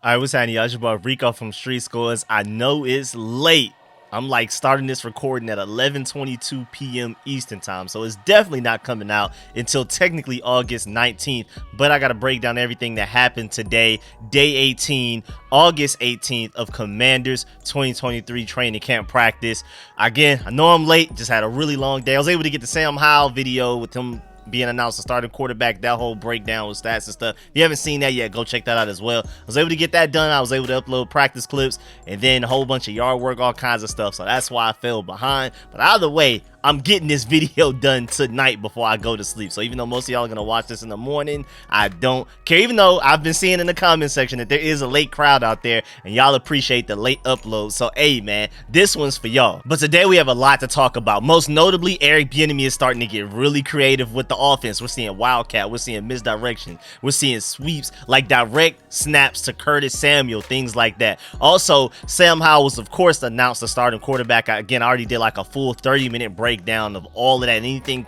All right, what's happening, y'all? It's your boy Rico from Street Scores. I know it's late. I'm like starting this recording at 11:22 p.m. Eastern time, so it's definitely not coming out until technically August 19th. But I gotta break down everything that happened today, day 18, August 18th of Commanders 2023 training camp practice. Again, I know I'm late. Just had a really long day. I was able to get the Sam Howell video with him being announced a starting quarterback, that whole breakdown with stats and stuff. If you haven't seen that yet, go check that out as well. I was able to get that done. I was able to upload practice clips and then a whole bunch of yard work, all kinds of stuff. So that's why I fell behind. But either way, I'm getting this video done tonight before I go to sleep. So even though most of y'all are gonna watch this in the morning, I don't care. Even though I've been seeing in the comment section that there is a late crowd out there and y'all appreciate the late upload. So hey man, this one's for y'all. But today we have a lot to talk about. Most notably, Bieniemy is starting to get really creative with the offense. We're seeing wildcat, we're seeing misdirection, we're seeing sweeps, like direct snaps to Curtis Samuel, things like that. Also, Sam Howell was of course announced the starting quarterback. Again, I already did like a full 30-minute breakdown of all of that, anything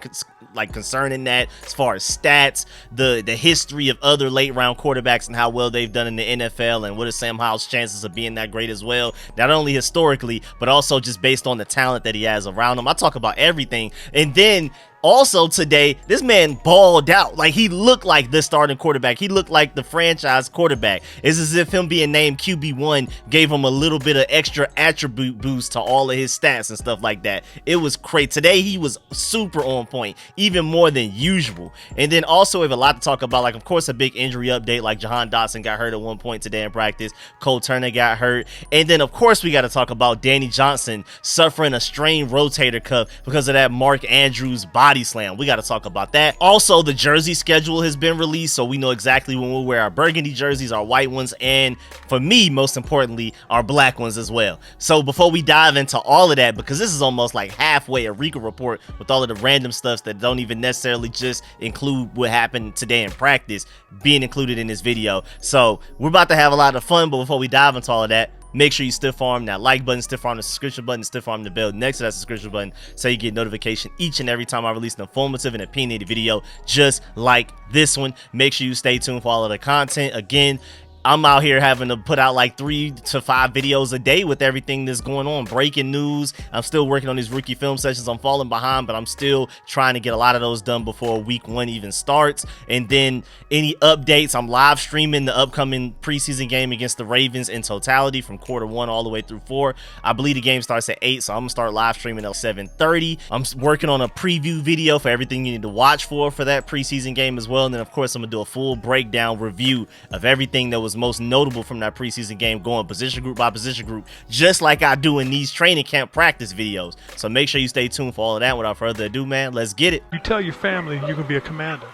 like concerning that, as far as stats, the history of other late round quarterbacks and how well they've done in the NFL, and what are Sam Howell's chances of being that great as well, not only historically but also just based on the talent that he has around him. I talk about everything. And then also today, this man balled out. Like, he looked like the starting quarterback. He looked like the franchise quarterback. It's as if him being named QB1 gave him a little bit of extra attribute boost to all of his stats and stuff like that. It was great. Today, he was super on point, even more than usual. And then also, we have a lot to talk about. Like, of course, a big injury update. Like, Jahan Dotson got hurt at one point today in practice. Cole Turner got hurt. And then, of course, we got to talk about Danny Johnson suffering a strained rotator cuff because of that Mark Andrews body slam. We got to talk about that. Also, the jersey schedule has been released, so we know exactly when we'll wear our burgundy jerseys, our white ones, and for me, most importantly, our black ones as well. So before we dive into all of that, because this is almost like halfway a Rico report with all of the random stuff that don't even necessarily just include what happened today in practice being included in this video. So we're about to have a lot of fun, but before we dive into all of that, make sure you stiff arm that like button, stiff arm the subscription button, stiff arm the bell next to that subscription button so you get notification each and every time I release an informative and opinionated video just like this one. Make sure you stay tuned for all of the content. Again, I'm out here having to put out like 3 to 5 videos a day with everything that's going on. Breaking news. I'm still working on these rookie film sessions. I'm falling behind, but I'm still trying to get a lot of those done before week 1 even starts. And then any updates, I'm live streaming the upcoming preseason game against the Ravens in totality from quarter 1 all the way through 4. I believe the game starts at 8, so I'm gonna start live streaming at 7:30. I'm working on a preview video for everything you need to watch for that preseason game as well. And then of course I'm gonna do a full breakdown review of everything that was most notable from that preseason game, going position group by position group, just like I do in these training camp practice videos. So make sure you stay tuned for all of that. Without further ado, man, let's get it. You tell your family you're gonna be a commander.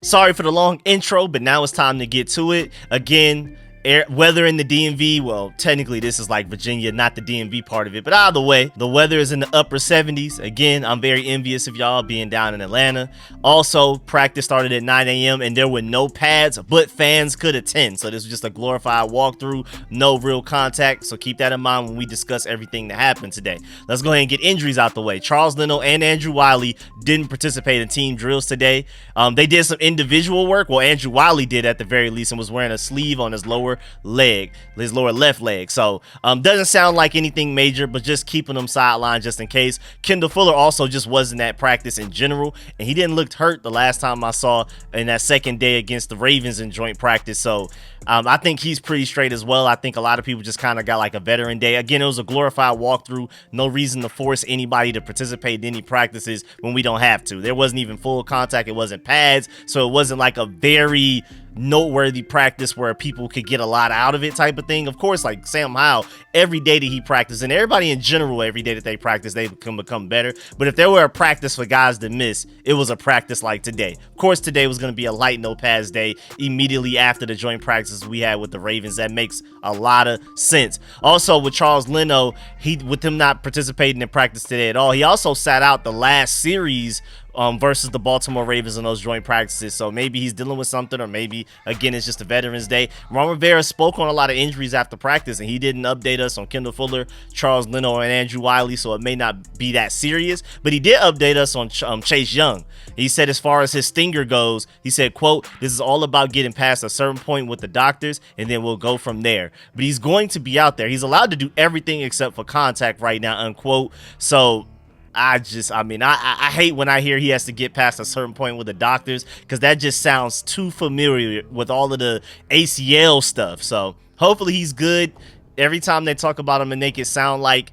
Sorry for the long intro, but now it's time to get to it. Again, weather in the DMV, well, technically this is like Virginia, not the DMV part of it, but either way, the weather is in the upper 70s. Again, I'm very envious of y'all being down in Atlanta. Also, practice started at 9 a.m. and there were no pads, but fans could attend. So this was just a glorified walkthrough, no real contact. So keep that in mind when we discuss everything that happened today. Let's go ahead and get injuries out the way. Charles Leno and Andrew Wiley didn't participate in team drills today. They did some individual work. Well, Andrew Wiley did at the very least, and was wearing a sleeve on his lower left leg. So doesn't sound like anything major, but just keeping them sidelined just in case. Kendall Fuller also just wasn't at practice in general, and he didn't look hurt the last time I saw in that second day against the Ravens in joint practice. So I think he's pretty straight as well. I think a lot of people just kind of got like a veteran day. Again, it was a glorified walkthrough. No reason to force anybody to participate in any practices when we don't have to. There wasn't even full contact. It wasn't pads. So it wasn't like a very noteworthy practice where people could get a lot out of it type of thing. Of course, like Sam Howell, every day that he practiced, and everybody in general, every day that they practice, they can become better. But if there were a practice for guys to miss, it was a practice like today. Of course, today was going to be a light no pads day immediately after the joint practices we had with the Ravens. That makes a lot of sense. Also, with Charles Leno, with him not participating in practice today at all, he also sat out the last series versus the Baltimore Ravens in those joint practices. So maybe he's dealing with something, or maybe, again, it's just a Veterans Day. Ron Rivera spoke on a lot of injuries after practice, and he didn't update us on Kendall Fuller, Charles Leno, and Andrew Wiley, so it may not be that serious. But he did update us on Chase Young. He said as far as his stinger goes, he said, quote, "This is all about getting past a certain point with the doctors, and then we'll go from there." But he's going to be out there. He's allowed to do everything except for contact right now, unquote. So I hate when I hear he has to get past a certain point with the doctors, because that just sounds too familiar with all of the ACL stuff. So hopefully he's good. Every time they talk about him and make it sound like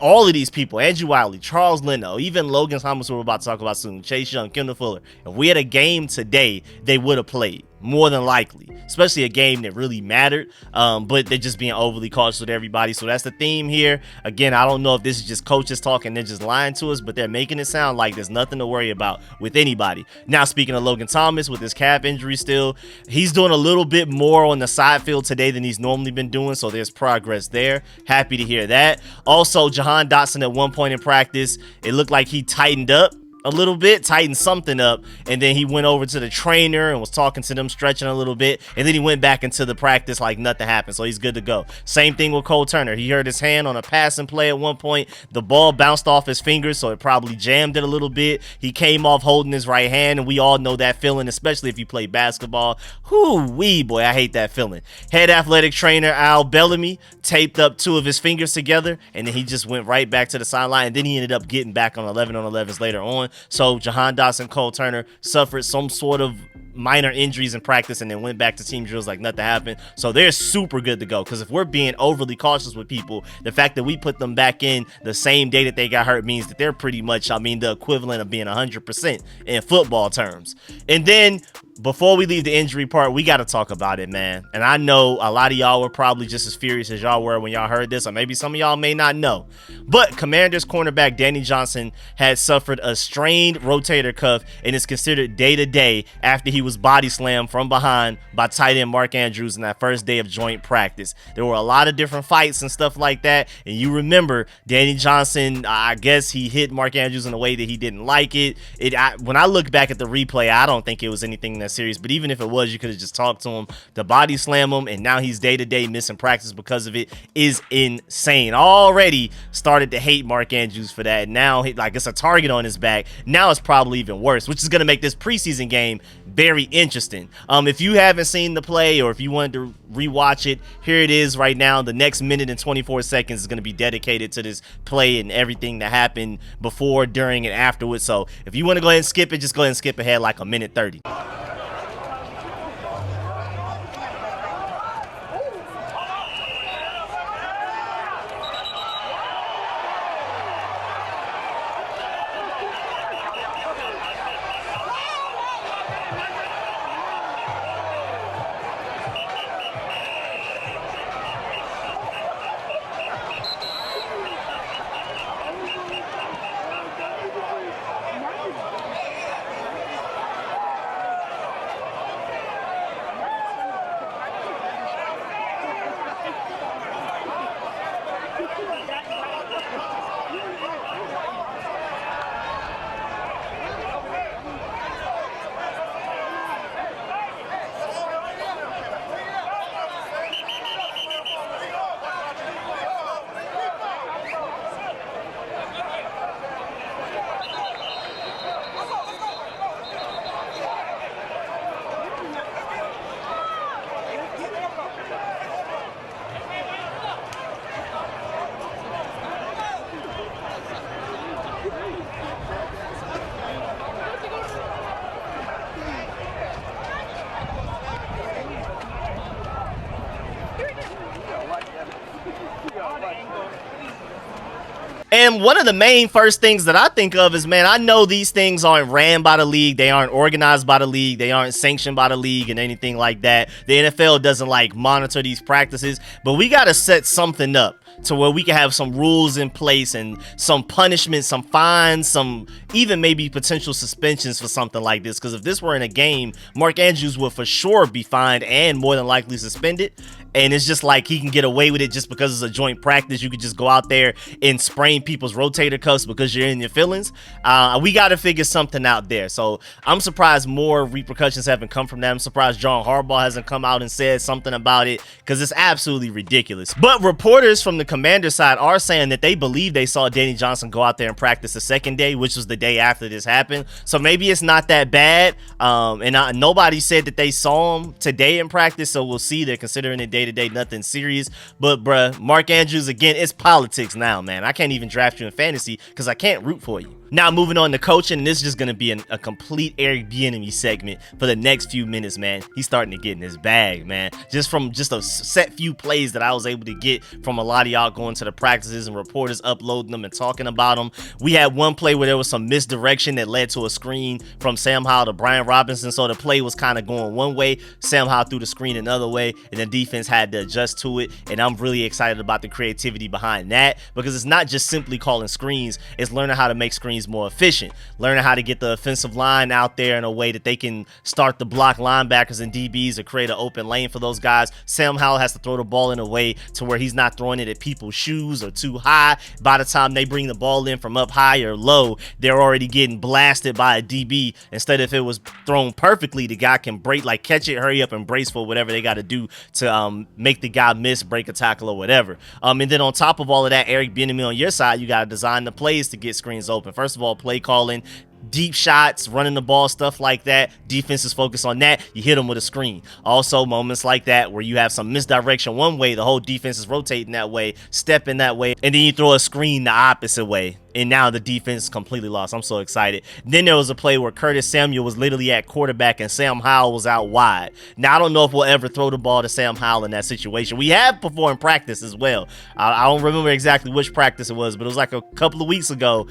all of these people, Andrew Wiley, Charles Leno, even Logan Thomas, who we're about to talk about soon, Chase Young, Kendall Fuller, if we had a game today, they would have played, more than likely, especially a game that really mattered. But they're just being overly cautious with everybody. So that's the theme here. Again, I don't know if this is just coaches talking, they're just lying to us, but they're making it sound like there's nothing to worry about with anybody. Now, speaking of Logan Thomas, with his calf injury still, he's doing a little bit more on the side field today than he's normally been doing, so there's progress there. Happy to hear that. Also, Jahan Dotson, at one point in practice, it looked like he tightened up a little bit, tightened something up, and then he went over to the trainer and was talking to them, stretching a little bit, and then he went back into the practice like nothing happened, so he's good to go. Same thing with Cole Turner. He hurt his hand on a passing play at one point. The ball bounced off his fingers, so it probably jammed it a little bit. He came off holding his right hand, and we all know that feeling, especially if you play basketball. Whoo-wee, boy, I hate that feeling. Head athletic trainer Al Bellamy taped up 2 of his fingers together, and then he just went right back to the sideline, and then he ended up getting back on 11-on-11s later on. So Jahan Dotson, Cole Turner suffered some sort of minor injuries in practice and then went back to team drills like nothing happened. So they're super good to go, because if we're being overly cautious with people, the fact that we put them back in the same day that they got hurt means that they're pretty much, the equivalent of being 100% in football terms. And then before we leave the injury part, we got to talk about it, man. And I know a lot of y'all were probably just as furious as y'all were when y'all heard this, or maybe some of y'all may not know. But Commanders cornerback Danny Johnson had suffered a strained rotator cuff and is considered day-to-day after he was body slammed from behind by tight end Mark Andrews in that first day of joint practice. There were a lot of different fights and stuff like that. And you remember Danny Johnson, I guess he hit Mark Andrews in a way that he didn't like it. When I look back at the replay, I don't think it was anything that serious, but even if it was, you could have just talked to him. The body slam him, and now he's day-to-day missing practice because of it, is insane. Already started to hate Mark Andrews for that. Now it's a target on his back. Now it's probably even worse, which is going to make this preseason game very interesting. If you haven't seen the play, or if you wanted to rewatch it, here it is right now. The next minute and 24 seconds is going to be dedicated to this play and everything that happened before, during, and afterwards. So if you want to go ahead and skip it, just go ahead and skip ahead like a minute 30. And one of the main first things that I think of is, man, I know these things aren't ran by the league. They aren't organized by the league. They aren't sanctioned by the league and anything like that. The NFL doesn't monitor these practices, but we got to set something up to where we can have some rules in place and some punishment, some fines, some even maybe potential suspensions for something like this. Because if this were in a game, Mark Andrews would for sure be fined and more than likely suspended. and it's just like he can get away with it just because it's a joint practice. You could just go out there and sprain people's rotator cuffs because you're in your feelings. We got to figure something out there. So I'm surprised more repercussions haven't come from that. I'm surprised John Harbaugh hasn't come out and said something about it because it's absolutely ridiculous. But reporters from the Commander side are saying that they believe they saw Danny Johnson go out there and practice the second day, which was the day after this happened. So maybe it's not that bad. Nobody said that they saw him today in practice, so we'll see. They're considering it day-to-day, nothing serious. But, bruh, Mark Andrews, again, it's politics now, man. I can't even draft you in fantasy because I can't root for you. Now, moving on to coaching, and this is just going to be a complete Eric Bieniemy segment for the next few minutes, man. He's starting to get in his bag, man. Just from just a set few plays that I was able to get from a lot of y'all going to the practices and reporters uploading them and talking about them. We had one play where there was some misdirection that led to a screen from Sam Howell to Brian Robinson, so the play was kind of going one way. Sam Howell threw the screen another way, and the defense had to adjust to it, and I'm really excited about the creativity behind that because it's not just simply calling screens, it's learning how to make screens more efficient, learning how to get the offensive line out there in a way that they can start to block linebackers and DBs or create an open lane for those guys. Sam Howell has to throw the ball in a way to where he's not throwing it at people's shoes or too high. By the time they bring the ball in from up high or low, they're already getting blasted by a DB. Instead, if it was thrown perfectly, the guy can break, like catch it, hurry up and brace for whatever they got to do to make the guy miss, break a tackle or whatever. And then on top of all of that, Eric Bieniemy on your side, you got to design the plays to get screens open. First of all, play calling, deep shots, running the ball, stuff like that. Defense is focused on that. You hit them with a screen. Also, moments like that where you have some misdirection one way, the whole defense is rotating that way, stepping that way, and then you throw a screen the opposite way. And now the defense is completely lost. I'm so excited. Then there was a play where Curtis Samuel was literally at quarterback and Sam Howell was out wide. Now, I don't know if we'll ever throw the ball to Sam Howell in that situation. We have before in practice as well. I don't remember exactly which practice it was, but it was like a couple of weeks ago.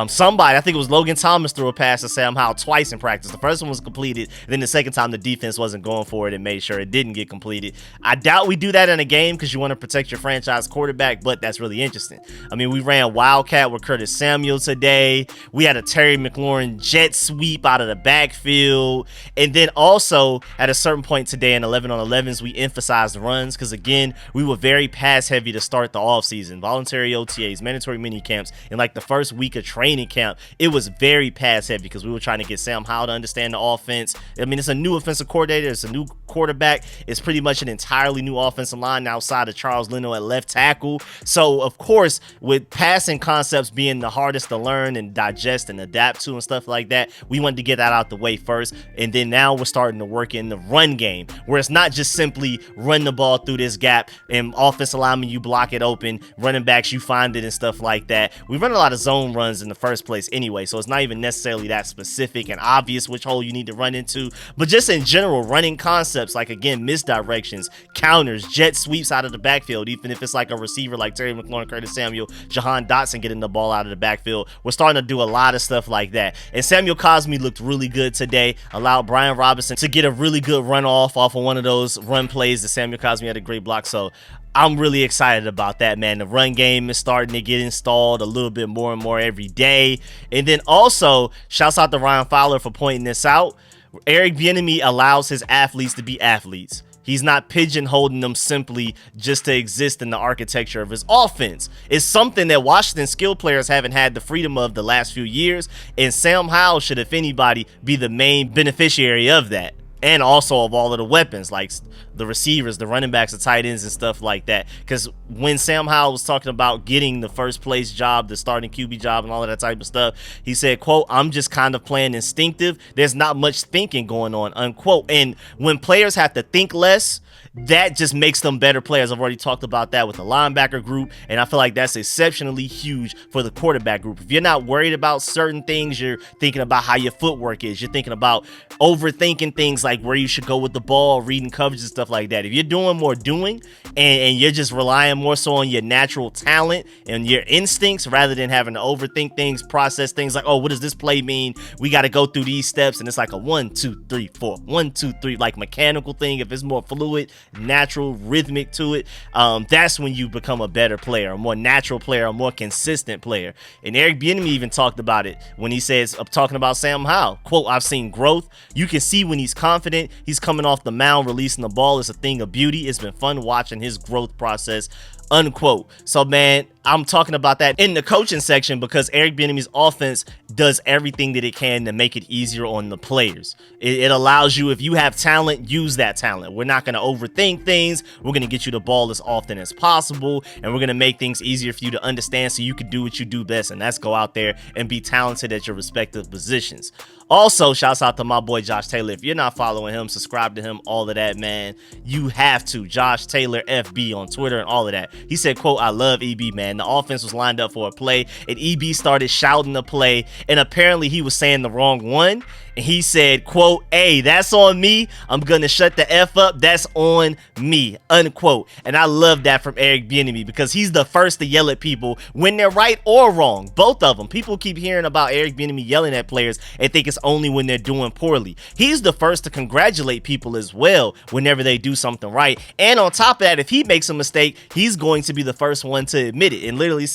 Somebody, I think it was Logan Thomas, threw a pass to Sam Howell twice in practice. The first one was completed. Then the second time, the defense wasn't going for it and made sure it didn't get completed. I doubt we do that in a game because you want to protect your franchise quarterback, but that's really interesting. I mean, we ran Wildcat with Curtis Samuel today. We had a Terry McLaurin jet sweep out of the backfield. And then also at a certain point today in 11 on 11s, we emphasized runs because, again, we were very pass heavy to start the offseason. Voluntary OTAs, mandatory mini camps, and like the first week of training camp, it was very pass heavy because we were trying to get Sam Howell to understand the offense. I mean, it's a new offensive coordinator. It's a new quarterback. It's pretty much an entirely new offensive line outside of Charles Leno at left tackle. So, of course, with passing concepts being the hardest to learn and digest and adapt to and stuff like that, we wanted to get that out the way first. And then now we're starting to work in the run game where it's not just simply run the ball through this gap and offensive lineman, you block it open, running backs, you find it and stuff like that. We run a lot of zone runs in the first place anyway, so it's not even necessarily that specific and obvious which hole you need to run into, but just in general, running concepts like, again, misdirections, counters, jet sweeps out of the backfield, even if it's like a receiver like Terry McLaurin, Curtis Samuel, Jahan Dotson getting the ball out of the backfield. We're starting to do a lot of stuff like that. And Samuel Cosme looked really good today, allowed Brian Robinson to get a really good run off of one of those run plays that Samuel Cosme had a great block. So I'm really excited about that, man. The run game is starting to get installed a little bit more and more every day. And then also, shouts out to Ryan Fowler for pointing this out. Eric Bieniemy allows his athletes to be athletes. He's not pigeonholing them simply just to exist in the architecture of his offense. It's something that Washington skill players haven't had the freedom of the last few years, and Sam Howell should, if anybody, be the main beneficiary of that. And also of all of the weapons, like the receivers, the running backs, the tight ends, and stuff like that. Because when Sam Howell was talking about getting the first place job, the starting QB job, and all of that type of stuff, he said, quote, "I'm just kind of playing instinctive. There's not much thinking going on," unquote. And when players have to think less, that just makes them better players. I've already talked about that with the linebacker group, and I feel like that's exceptionally huge for the quarterback group. If you're not worried about certain things, you're thinking about how your footwork is. You're thinking about overthinking things like where you should go with the ball, reading coverage and stuff like that. If you're doing more doing and you're just relying more so on your natural talent and your instincts rather than having to overthink things, process things like, oh, what does this play mean? We got to go through these steps, and it's like a 1, 2, 3, 4, 1, 2, 3, like mechanical thing. If it's more fluid, natural, rhythmic to it, that's when you become a better player, a more natural player, a more consistent player. And Eric Bieniemy even talked about it when he says, talking about Sam Howell, quote, "I've seen growth. You can see when he's confident. He's coming off the mound, releasing the ball. It's a thing of beauty. It's been fun watching his growth process," unquote. So, man, I'm talking about that in the coaching section because Eric Bieniemy's offense does everything that it can to make it easier on the players. It allows you, if you have talent, use that talent. We're not going to overthink things. We're going to get you the ball as often as possible, and we're going to make things easier for you to understand so you can do what you do best, and that's go out there and be talented at your respective positions. Also, shouts out to my boy Josh Taylor. If you're not following him, subscribe to him, all of that, man. You have to. Josh Taylor FB on Twitter and all of that. He said, quote, "I love EB, man. The offense was lined up for a play, and EB started shouting the play, and apparently he was saying the wrong one. And he said, quote, 'Hey, that's on me. I'm going to shut the F up. That's on me,' unquote." And I love that from Eric Bieniemy because he's the first to yell at people when they're right or wrong. Both of them. People keep hearing about Eric Bieniemy yelling at players and think it's only when they're doing poorly. He's the first to congratulate people as well whenever they do something right. And on top of that, if he makes a mistake, he's going to be the first one to admit it and literally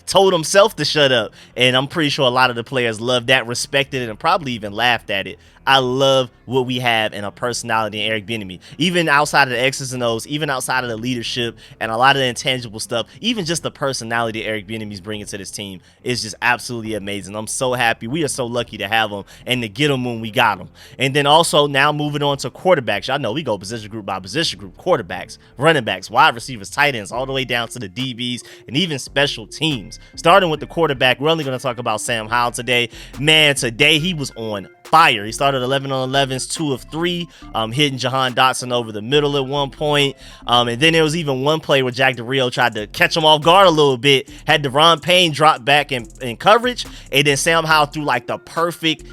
told himself to shut up. And I'm pretty sure a lot of the players love that, respected it, and probably even laughed at it. I love what we have in a personality in Eric Bieniemy. Even outside of the X's and O's, even outside of the leadership and a lot of the intangible stuff, even just the personality Eric Bieniemy's bringing to this team is just absolutely amazing. I'm so happy. We are so lucky to have him and to get him when we got him. And then also now moving on to quarterbacks. Y'all know we go position group by position group. Quarterbacks, running backs, wide receivers, tight ends, all the way down to the DBs and even special teams. Starting with the quarterback, we're only going to talk about Sam Howell today. Man, today he was on fire. He started 11 on 11s, 2 of 3, hitting Jahan Dotson over the middle at one point. And then there was even one play where Jack Del Rio tried to catch him off guard a little bit, had Deron Payne drop back in coverage, and then Sam Howell threw like the perfect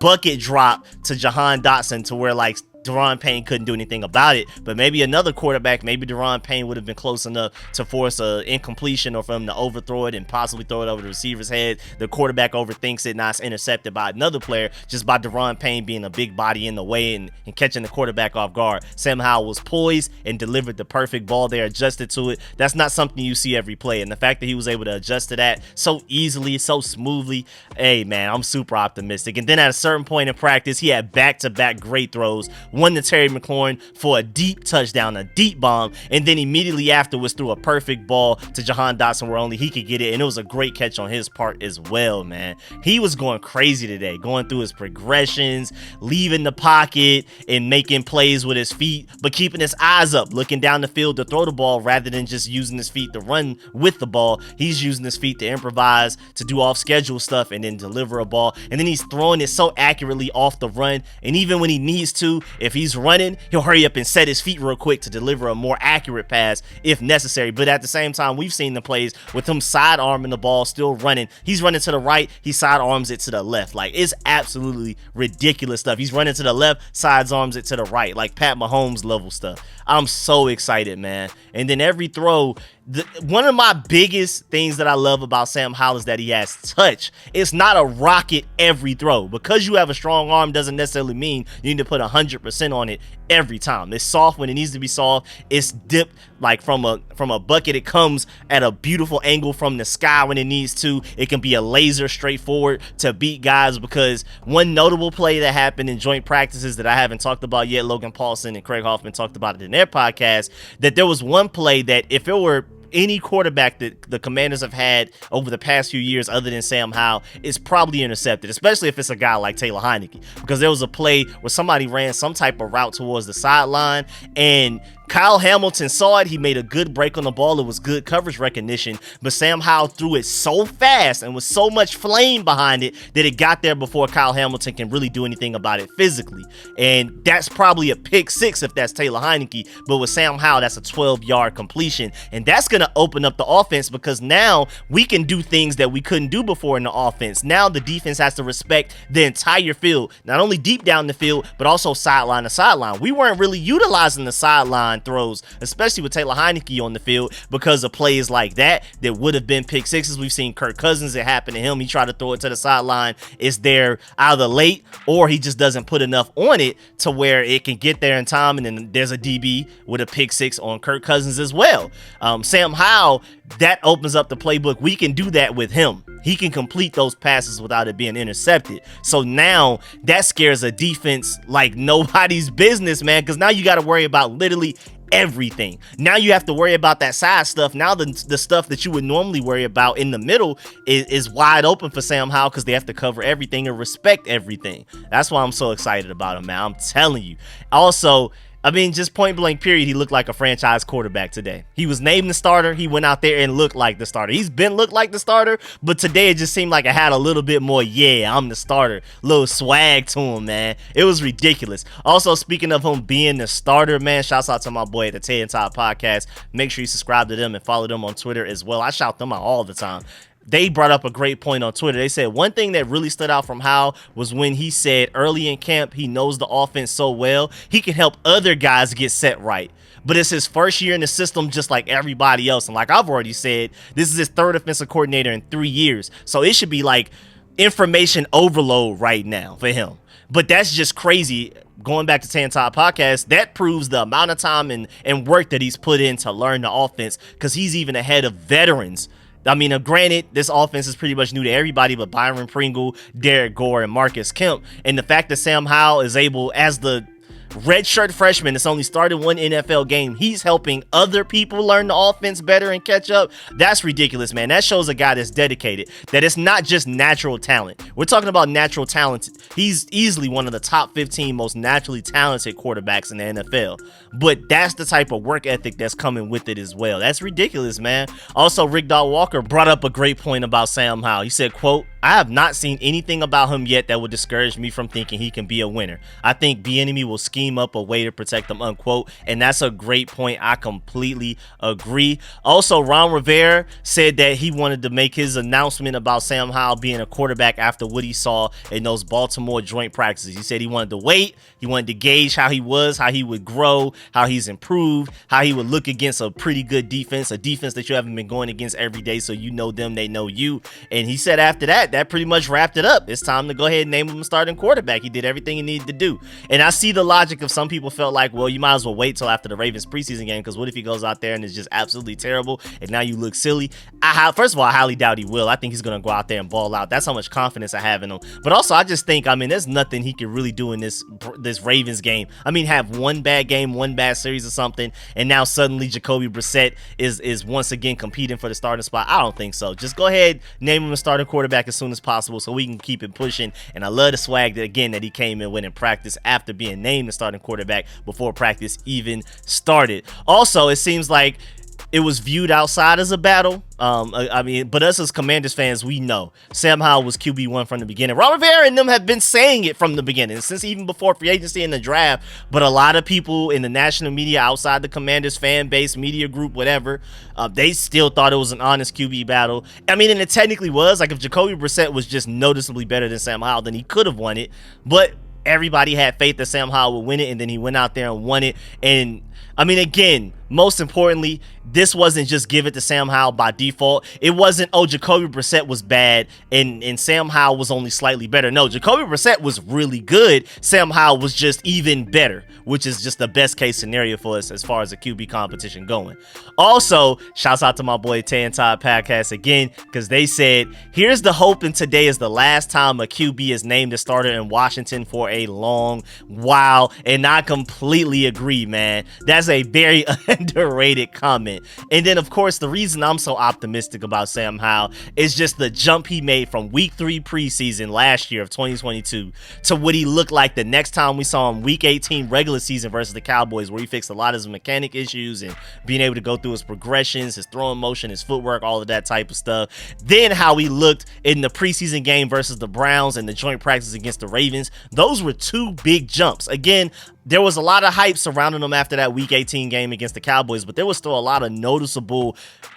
bucket drop to Jahan Dotson to where like Deron Payne couldn't do anything about it. But maybe another quarterback, maybe Deron Payne would have been close enough to force an incompletion or for him to overthrow it and possibly throw it over the receiver's head. The quarterback overthinks it, now it's intercepted by another player just by Deron Payne being a big body in the way and catching the quarterback off guard. Sam Howell was poised and delivered the perfect ball there, adjusted to it. That's not something you see every play, and the fact that he was able to adjust to that so easily, so smoothly, hey man, I'm super optimistic. And then at a certain point in practice, he had back-to-back great throws, one to Terry McLaurin for a deep touchdown, a deep bomb, and then immediately afterwards threw a perfect ball to Jahan Dotson where only he could get it, and it was a great catch on his part as well, man. He was going crazy today, going through his progressions, leaving the pocket and making plays with his feet, but keeping his eyes up, looking down the field to throw the ball rather than just using his feet to run with the ball. He's using his feet to improvise, to do off-schedule stuff, and then deliver a ball, and then he's throwing it so accurately off the run, and even when he needs to, if he's running, he'll hurry up and set his feet real quick to deliver a more accurate pass if necessary. But at the same time, we've seen the plays with him sidearming the ball, still running. He's running to the right, he sidearms it to the left. Like, it's absolutely ridiculous stuff. He's running to the left, sidearms it to the right, like Pat Mahomes level stuff. I'm so excited, man. And then every throw, one of my biggest things that I love about Sam Howell is that he has touch. It's not a rocket every throw. Because you have a strong arm doesn't necessarily mean you need to put 100% on it every time. It's soft when it needs to be soft. It's dipped like from a bucket. It comes at a beautiful angle from the sky when it needs to. It can be a laser straightforward to beat guys, because one notable play that happened in joint practices that I haven't talked about yet, Logan Paulson and Craig Hoffman talked about it in their podcast, that there was one play that if it were any quarterback that the Commanders have had over the past few years other than Sam Howell, is probably intercepted, especially if it's a guy like Taylor Heinicke, because there was a play where somebody ran some type of route towards the sideline and Kyle Hamilton saw it. He made a good break on the ball. It was good coverage recognition, but Sam Howell threw it so fast and with so much flame behind it that it got there before Kyle Hamilton can really do anything about it physically. And that's probably a pick six if that's Taylor Heinicke, but with Sam Howell, that's a 12-yard completion, and that's going to open up the offense, because now we can do things that we couldn't do before in the offense. Now the defense has to respect the entire field, not only deep down the field, but also sideline to sideline. We weren't really utilizing the sideline sideline throws, especially with Taylor Heineke on the field, because of plays like that would have been pick sixes. We've seen Kirk Cousins, it happened to him. He tried to throw it to the sideline. It's there either late or he just doesn't put enough on it to where it can get there in time, and then there's a DB with a pick six on Kirk Cousins as well. Sam Howell, that opens up the playbook. We can do that with him. He can complete those passes without it being intercepted. So now that scares a defense like nobody's business, man, because now you got to worry about literally everything. Now you have to worry about that side stuff. Now the stuff that you would normally worry about in the middle is wide open for Sam Howell, because they have to cover everything and respect everything. That's why I'm so excited about him, man. I'm telling you. Also, I mean, just point blank period, he looked like a franchise quarterback today. He was named the starter. He went out there and looked like the starter. He's been looked like the starter, but today it just seemed like it had a little bit more, yeah, I'm the starter, little swag to him, man. It was ridiculous. Also, speaking of him being the starter, man, shouts out to my boy at the Tay and Todd podcast. Make sure you subscribe to them and follow them on Twitter as well. I shout them out all the time. They brought up a great point on Twitter. They said one thing that really stood out from Howell was when he said early in camp he knows the offense so well, he can help other guys get set right. But it's his first year in the system just like everybody else. And like I've already said, this is his third offensive coordinator in 3 years. So it should be like information overload right now for him. But that's just crazy. Going back to Tay and Todd podcast, that proves the amount of time and work that he's put in to learn the offense, because he's even ahead of veterans. I mean, granted, this offense is pretty much new to everybody but Byron Pringle, Derek Gore, and Marcus Kemp. And the fact that Sam Howell is able, as the redshirt freshman that's only started one NFL game, he's helping other people learn the offense better and catch up. That's ridiculous, man. That shows a guy that's dedicated, that it's not just natural talent. We're talking about natural talent. He's easily one of the top 15 most naturally talented quarterbacks in the NFL. But that's the type of work ethic that's coming with it as well. That's ridiculous, man. Also, Rick Dog Walker brought up a great point about Sam Howell. He said, quote, I have not seen anything about him yet that would discourage me from thinking he can be a winner. I think Bieniemy will scheme up a way to protect him, unquote. And that's a great point. I completely agree. Also, Ron Rivera said that he wanted to make his announcement about Sam Howell being a quarterback after what he saw in those Baltimore joint practices. He said he wanted to wait. He wanted to gauge how he was, how he would grow, how he's improved, how he would look against a pretty good defense, a defense that you haven't been going against every day, so you know them, they know you. And he said after that, that pretty much wrapped it up. It's time to go ahead and name him a starting quarterback. He did everything he needed to do. And I see the logic of some people felt like, well, you might as well wait till after the Ravens preseason game, because what if he goes out there and is just absolutely terrible and now you look silly? First of all, I highly doubt he will. I think he's going to go out there and ball out. That's how much confidence I have in him. But also, I just think, I mean, there's nothing he can really do in this Ravens game. I mean, have one bad game, one bad series or something, and now suddenly Jacoby Brissett is once again competing for the starting spot. I don't think so. Just go ahead, name him a starting quarterback as soon as possible so we can keep it pushing. And I love the swag that he came in with in practice after being named the starting quarterback before practice even started. Also, it seems like it was viewed outside as a battle. I mean, but us as Commanders fans, we know Sam Howell was QB1 from the beginning. Ron Rivera and them have been saying it from the beginning, since even before free agency and the draft. But a lot of people in the national media, outside the Commanders fan base, media group, whatever, they still thought it was an honest QB battle. I mean, and it technically was. Like, if Jacoby Brissett was just noticeably better than Sam Howell, then he could have won it. But everybody had faith that Sam Howell would win it, and then he went out there and won it. And I mean, again, most importantly, this wasn't just give it to Sam Howell by default. It wasn't, oh, Jacoby Brissett was bad and Sam Howell was only slightly better. No, Jacoby Brissett was really good. Sam Howell was just even better, which is just the best case scenario for us as far as the QB competition going. Also, shouts out to my boy Tay and Todd podcast again, because they said, here's the hope, and today is the last time a QB is named a starter in Washington for a long while. And I completely agree, man. That's a very underrated comment. And then, of course, the reason I'm so optimistic about Sam Howell is just the jump he made from week 3 preseason last year of 2022 to what he looked like the next time we saw him week 18 regular season versus the Cowboys, where he fixed a lot of his mechanic issues and being able to go through his progressions, his throwing motion, his footwork, all of that type of stuff. Then how he looked in the preseason game versus the Browns and the joint practice against the Ravens. Those were 2 big jumps. Again, there was a lot of hype surrounding him after that week 18 game against the Cowboys, but there was still a lot of noticeable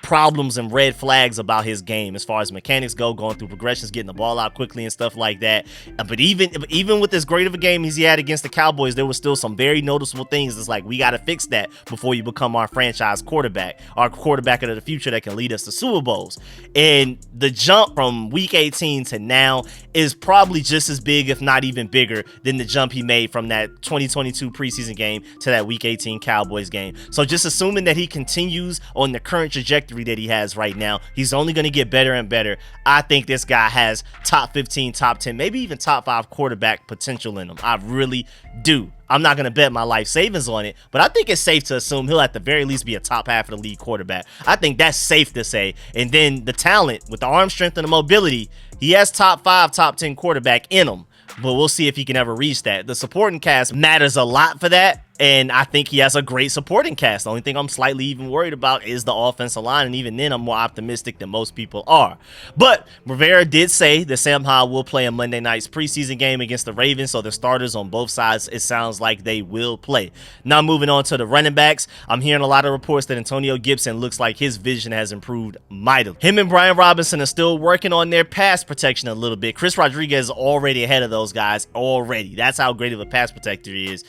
problems and red flags about his game as far as mechanics go, going through progressions, getting the ball out quickly and stuff like that. But even with as great of a game as he had against the Cowboys, there was still some very noticeable things. It's like, we got to fix that before you become our franchise quarterback, our quarterback of the future that can lead us to Super Bowls. And the jump from week 18 to now is probably just as big, if not even bigger, than the jump he made from that 2022 preseason game to that week 18 Cowboys game. So just assuming that he continues on the current trajectory that he has right now, he's only going to get better and better. I think this guy has top 15, top 10, maybe even top 5 quarterback potential in him. I really do. I'm not going to bet my life savings on it, but I think it's safe to assume he'll at the very least be a top half of the league quarterback. I think that's safe to say. And then the talent with the arm strength and the mobility, he has top 5, top 10 quarterback in him, but we'll see if he can ever reach that. The supporting cast matters a lot for that, and I think he has a great supporting cast. The only thing I'm slightly even worried about is the offensive line, and even then I'm more optimistic than most people are. But Rivera did say that Sam Howell will play a Monday night's preseason game against the Ravens, so the starters on both sides, it sounds like they will play. Now moving on to the running backs, I'm hearing a lot of reports that Antonio Gibson looks like his vision has improved mightily. Him and Brian Robinson are still working on their pass protection a little bit. Chris Rodriguez is already ahead of those guys already. That's how great of a pass protector he is.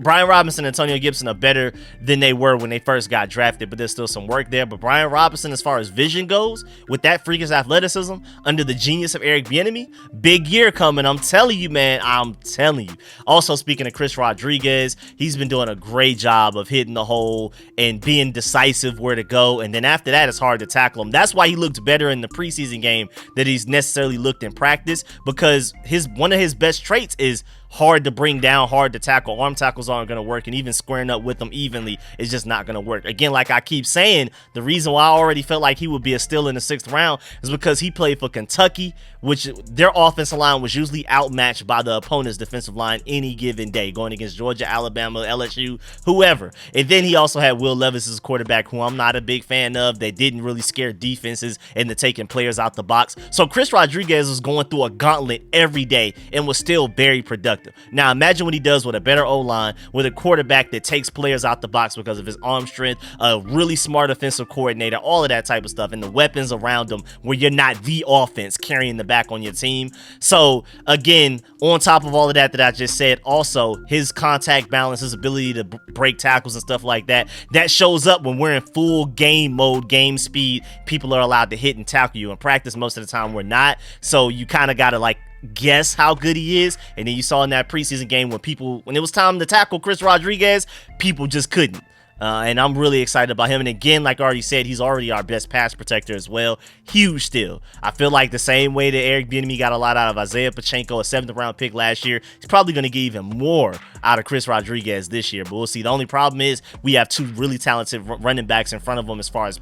Brian Robinson and Antonio Gibson are better than they were when they first got drafted, but there's still some work there. But Brian Robinson, as far as vision goes, with that freakish athleticism under the genius of Eric Bieniemy, big year coming. I'm telling you, man. I'm telling you. Also, speaking of Chris Rodriguez, he's been doing a great job of hitting the hole and being decisive where to go. And then after that, it's hard to tackle him. That's why he looked better in the preseason game than he's necessarily looked in practice, because one of his best traits is hard to bring down, hard to tackle. Arm tackles aren't going to work, and even squaring up with them evenly is just not going to work. Again, like I keep saying, the reason why I already felt like he would be a steal in the 6th round is because he played for Kentucky, which their offensive line was usually outmatched by the opponent's defensive line any given day, going against Georgia, Alabama, LSU, whoever. And then he also had Will Levis as quarterback, who I'm not a big fan of. They didn't really scare defenses into taking players out the box. So Chris Rodriguez was going through a gauntlet every day and was still very productive. Now imagine what he does with a better O-line, with a quarterback that takes players out the box because of his arm strength, a really smart offensive coordinator, all of that type of stuff, and the weapons around him where you're not the offense carrying the back on your team. So again, on top of all of that I just said, also his contact balance, his ability to break tackles and stuff like that, that shows up when we're in full game mode, game speed. People are allowed to hit and tackle you. In practice, most of the time we're not. So you kind of got to guess how good he is. And then you saw in that preseason game when it was time to tackle Chris Rodriguez, people just couldn't. And I'm really excited about him. And again, like I already said, he's already our best pass protector as well. Huge still. I feel like the same way that Eric Bieniemy got a lot out of Isaiah Pacheco, a 7th round pick last year, he's probably going to get even more out of Chris Rodriguez this year. But we'll see. The only problem is we have 2 really talented running backs in front of him as far as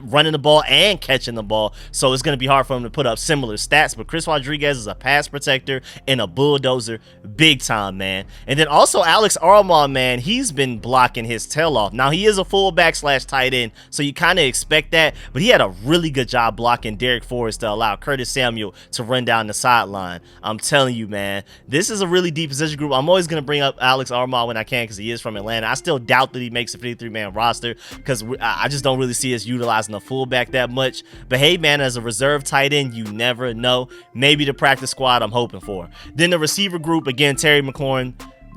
running the ball and catching the ball. So it's going to be hard for him to put up similar stats. But Chris Rodriguez is a pass protector and a bulldozer big time, man. And then also Alex Armah, man, he's been blocking his tail off. Now, he is a fullback / tight end, so you kind of expect that, but he had a really good job blocking Derek Forrest to allow Curtis Samuel to run down the sideline. I'm telling you, man, this is a really deep position group. I'm always going to bring up Alex Armah when I can because he is from Atlanta. I still doubt that he makes a 53-man roster because I just don't really see us utilizing the fullback that much. But hey, man, as a reserve tight end, you never know. Maybe the practice squad I'm hoping for. Then the receiver group, again, Terry McLaurin,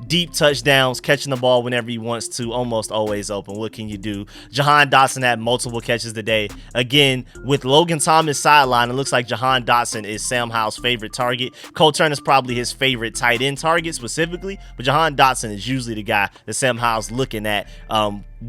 deep touchdowns, catching the ball whenever he wants to, almost always open. What can you do? Jahan Dotson had multiple catches today. Again, with Logan Thomas sideline, it looks like Jahan Dotson is Sam Howell's favorite target. Cole Turner's probably his favorite tight end target specifically, but Jahan Dotson is usually the guy that Sam Howell's looking at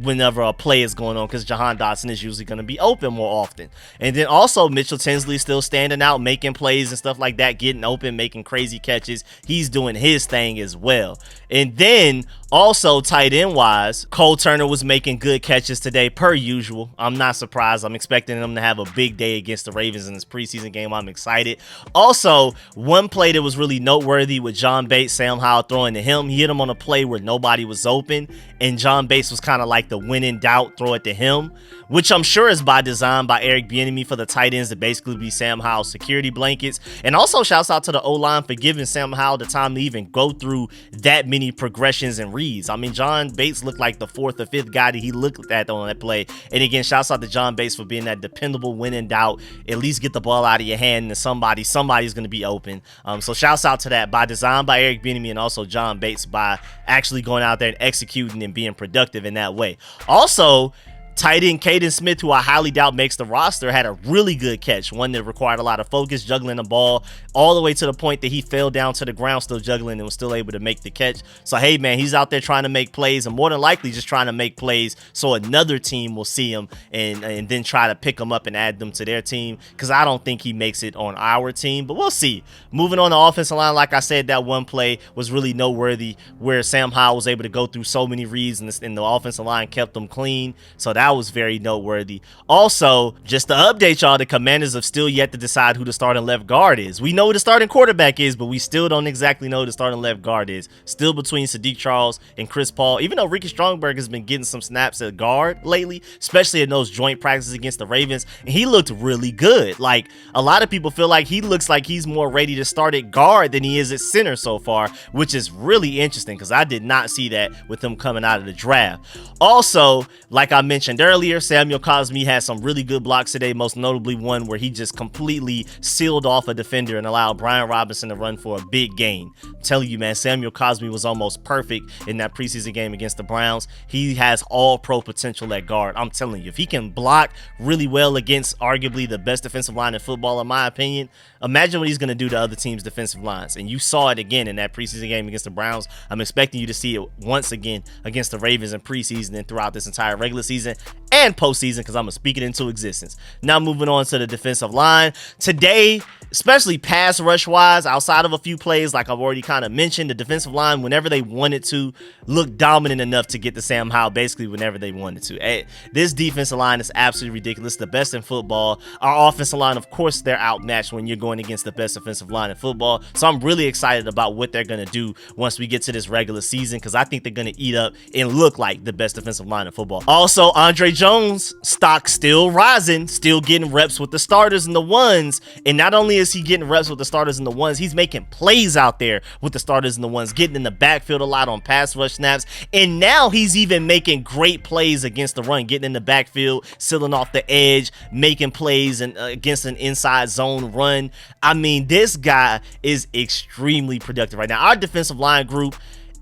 whenever a play is going on, because Jahan Dotson is usually going to be open more often. And then also Mitchell Tinsley still standing out, making plays and stuff like that, getting open, making crazy catches. He's doing his thing as well. And then also tight end wise, Cole Turner was making good catches today per usual. I'm not surprised. I'm expecting him to have a big day against the Ravens in this preseason game. I'm excited. Also, one play that was really noteworthy with John Bates, Sam Howell throwing to him. He hit him on a play where nobody was open, and John Bates was kind of like the when in doubt, throw it to him, which I'm sure is by design by Eric Bieniemy for the tight ends to basically be Sam Howell's security blankets. And also shouts out to the O-line for giving Sam Howell the time to even go through that many progressions and reads. I mean, John Bates looked like the fourth or fifth guy that he looked at on that play. And again, shouts out to John Bates for being that dependable when in doubt. At least get the ball out of your hand and somebody's going to be open. So shouts out to that by design by Eric Bieniemy and also John Bates by actually going out there and executing and being productive in that way. Also, tight end Caden Smith, who I highly doubt makes the roster, had a really good catch, one that required a lot of focus, juggling the ball all the way to the point that he fell down to the ground still juggling and was still able to make the catch. So hey man, he's out there trying to make plays, and more than likely just trying to make plays so another team will see him and then try to pick him up and add them to their team, because I don't think he makes it on our team, but we'll see. Moving on the offensive line, like I said, that one play was really noteworthy where Sam Howell was able to go through so many reads and the offensive line kept them clean, so that was very noteworthy. Also, just to update y'all, the Commanders have still yet to decide who the starting left guard is. We know who the starting quarterback is, but we still don't exactly know who the starting left guard is. Still between Sadiq Charles and Chris Paul, even though Ricky Strongberg has been getting some snaps at guard lately, especially in those joint practices against the Ravens, and he looked really good. Like, a lot of people feel like he looks like he's more ready to start at guard than he is at center so far, which is really interesting because I did not see that with him coming out of the draft. Also, like I mentioned earlier, Samuel Cosmi had some really good blocks today, most notably one where he just completely sealed off a defender and allowed Brian Robinson to run for a big gain. I'm telling you, man, Samuel Cosmi was almost perfect in that preseason game against the Browns. He has all pro potential at guard. I'm telling you, if he can block really well against arguably the best defensive line in football, in my opinion, imagine what he's going to do to other teams' defensive lines. And you saw it again in that preseason game against the Browns. I'm expecting you to see it once again against the Ravens in preseason and throughout this entire regular season and postseason, because I'm going to speak it into existence. Now moving on to the defensive line. Today, especially pass rush wise, outside of a few plays like I've already kind of mentioned, the defensive line, whenever they wanted to, looked dominant enough to get to Sam Howell basically whenever they wanted to. This defensive line is absolutely ridiculous, the best in football. Our offensive line, of course, they're outmatched when you're going against the best offensive line in football, so I'm really excited about what they're going to do once we get to this regular season, because I think they're going to eat up and look like the best defensive line in football. Also, Andre Jones stock still rising, still getting reps with the starters and the ones, and not only is he getting reps with the starters and the ones, he's making plays out there with the starters and the ones, getting in the backfield a lot on pass rush snaps, and now he's even making great plays against the run, getting in the backfield, sealing off the edge, making plays and against an inside zone run. I mean, this guy is extremely productive right now. Our defensive line group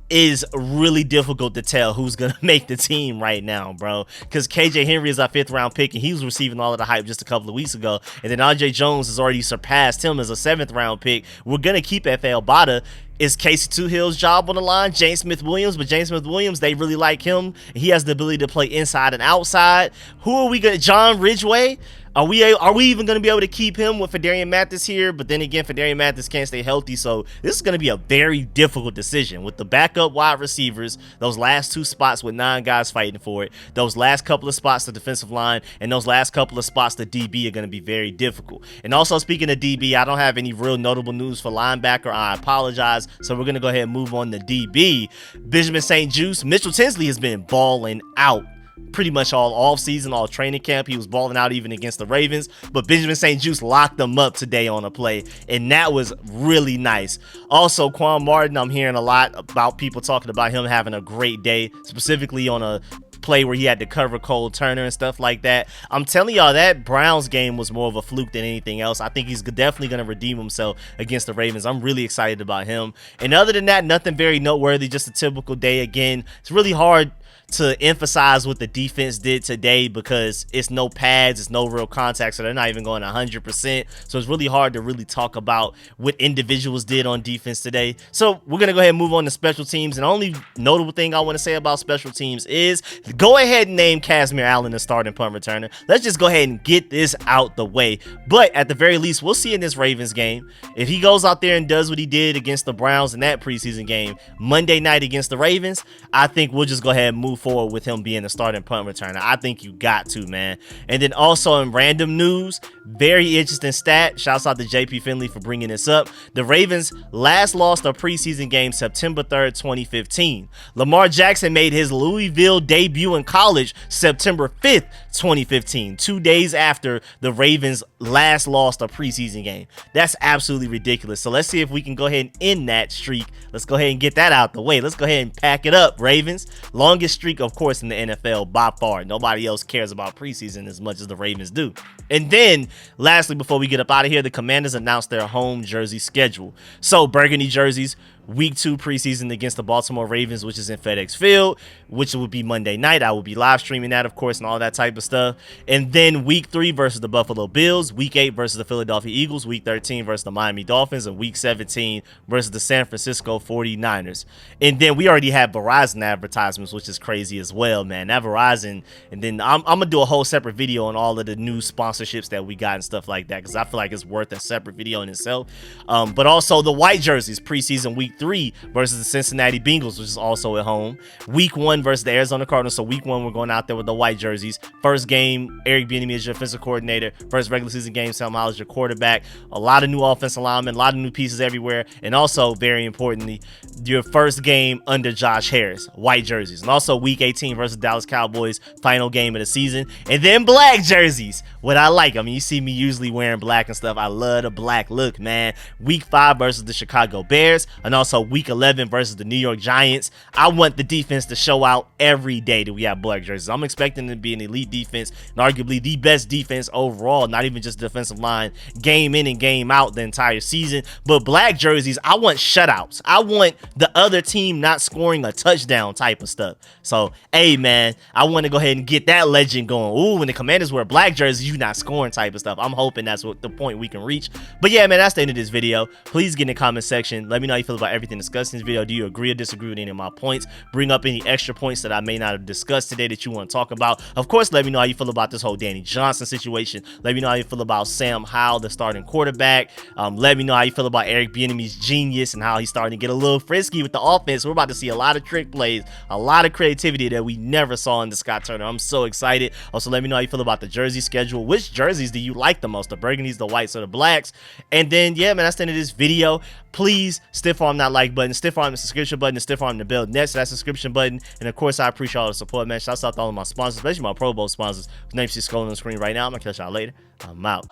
is really difficult to tell who's gonna make the team right now, bro, because KJ Henry is our 5th round pick and he was receiving all of the hype just a couple of weeks ago, and then Andre Jones has already surpassed him as a 7th round pick. We're gonna keep F.L. Bada. Is Casey Tuhill's job on the line? James Smith-Williams, but James Smith-Williams, they really like him. He has the ability to play inside and outside. Who are we gonna? John Ridgeway? Are we even going to be able to keep him with Fedarian Mathis here? But then again, Fedarian Mathis can't stay healthy, so this is going to be a very difficult decision with the backup wide receivers, those last 2 spots with 9 guys fighting for it, those last couple of spots the defensive line, and those last couple of spots the DB are going to be very difficult. And also, speaking of DB, I don't have any real notable news for linebacker. I apologize, so we're going to go ahead and move on to DB. Benjamin St-Juste, Mitchell Tinsley has been balling out pretty much all offseason, all training camp. He was balling out even against the Ravens, but Benjamin St-Juste locked them up today on a play, and that was really nice. Also, Quan Martin, I'm hearing a lot about people talking about him having a great day, specifically on a play where he had to cover Cole Turner and stuff like that. I'm telling y'all, that Browns game was more of a fluke than anything else. I think he's definitely going to redeem himself against the Ravens. I'm really excited about him. And other than that, nothing very noteworthy, just a typical day. Again, it's really hard to emphasize what the defense did today because it's no pads, it's no real contact, so they're not even going 100%. So it's really hard to really talk about what individuals did on defense today. So we're going to go ahead and move on to special teams. And the only notable thing I want to say about special teams is go ahead and name Casimir Allen the starting punt returner. Let's just go ahead and get this out the way. But at the very least, we'll see in this Ravens game. If he goes out there and does what he did against the Browns in that preseason game Monday night against the Ravens, I think we'll just go ahead and move forward with him being the starting punt returner. I think you got to, man. And then also in random news, very interesting stat. Shouts out to JP Finley for bringing this up. The Ravens last lost a preseason game September 3rd, 2015. Lamar Jackson made his Louisville debut in college September 5th, 2015, 2 days after the Ravens last lost a preseason game. That's absolutely ridiculous. So let's see if we can go ahead and end that streak. Let's go ahead and get that out the way. Let's go ahead and pack it up, Ravens. Longest streak, of course, in the NFL by far. Nobody else cares about preseason as much as the Ravens do. And then, lastly, before we get up out of here, the Commanders announced their home jersey schedule. So, burgundy jerseys, Week 2 preseason against the Baltimore Ravens, which is in FedEx Field, which would be Monday night. I will be live streaming that, of course, and all that type of stuff. And then Week 3 versus the Buffalo Bills, Week 8 versus the Philadelphia Eagles, Week 13 versus the Miami Dolphins, and Week 17 versus the San Francisco 49ers. And then we already have Verizon advertisements, which is crazy as well, man. That Verizon, and then I'm going to do a whole separate video on all of the new sponsorships that we got and stuff like that, because I feel like it's worth a separate video in itself. But also the white jerseys, preseason Week 3 versus the Cincinnati Bengals, which is also at home. Week 1 versus the Arizona Cardinals. So Week 1, we're going out there with the white jerseys. First game, Eric Bieniemy is your offensive coordinator. First regular season game, Sam Howell is your quarterback. A lot of new offensive linemen, a lot of new pieces everywhere. And also, very importantly, your first game under Josh Harris, white jerseys. And also Week 18 versus Dallas Cowboys, final game of the season. And then black jerseys, what I like. I mean, you see me usually wearing black and stuff. I love the black look, man. Week 5 versus the Chicago Bears. And also Week 11 versus the New York Giants. I want the defense to show out every day that we have black jerseys. I'm expecting them to be an elite defense and arguably the best defense overall, not even just defensive line, game in and game out the entire season. But black jerseys, I want shutouts. I want the other team not scoring a touchdown type of stuff. So, hey, man, I want to go ahead and get that legend going. Ooh, when the Commanders wear black jerseys, you not scoring type of stuff. I'm hoping that's what the point we can reach. But yeah, man, that's the end of this video. Please get in the comment section. Let me know how you feel about everything discussed in this video. Do you agree or disagree with any of my points? Bring up any extra points that I may not have discussed today that you want to talk about. Of course, let me know how you feel about this whole Danny Johnson situation. Let me know how you feel about Sam Howell, the starting quarterback. Let me know how you feel about Eric Bieniemy's genius and how he's starting to get a little frisky with the offense. We're about to see a lot of trick plays, a lot of creativity that we never saw in the Scott Turner. I'm so excited. Also, let me know how you feel about the jersey schedule. Which jerseys do you like the most? The burgundies, the whites, or the blacks? And then, yeah, man, that's the end of this video. Please stiff arm that like button, stiff arm the subscription button, and stiff arm the bell next to that subscription button. And of course, I appreciate all the support, man. Shouts out to all of my sponsors, especially my Pro Bowl sponsors, whose names you scrolling on the screen right now. I'm gonna catch y'all later. I'm out.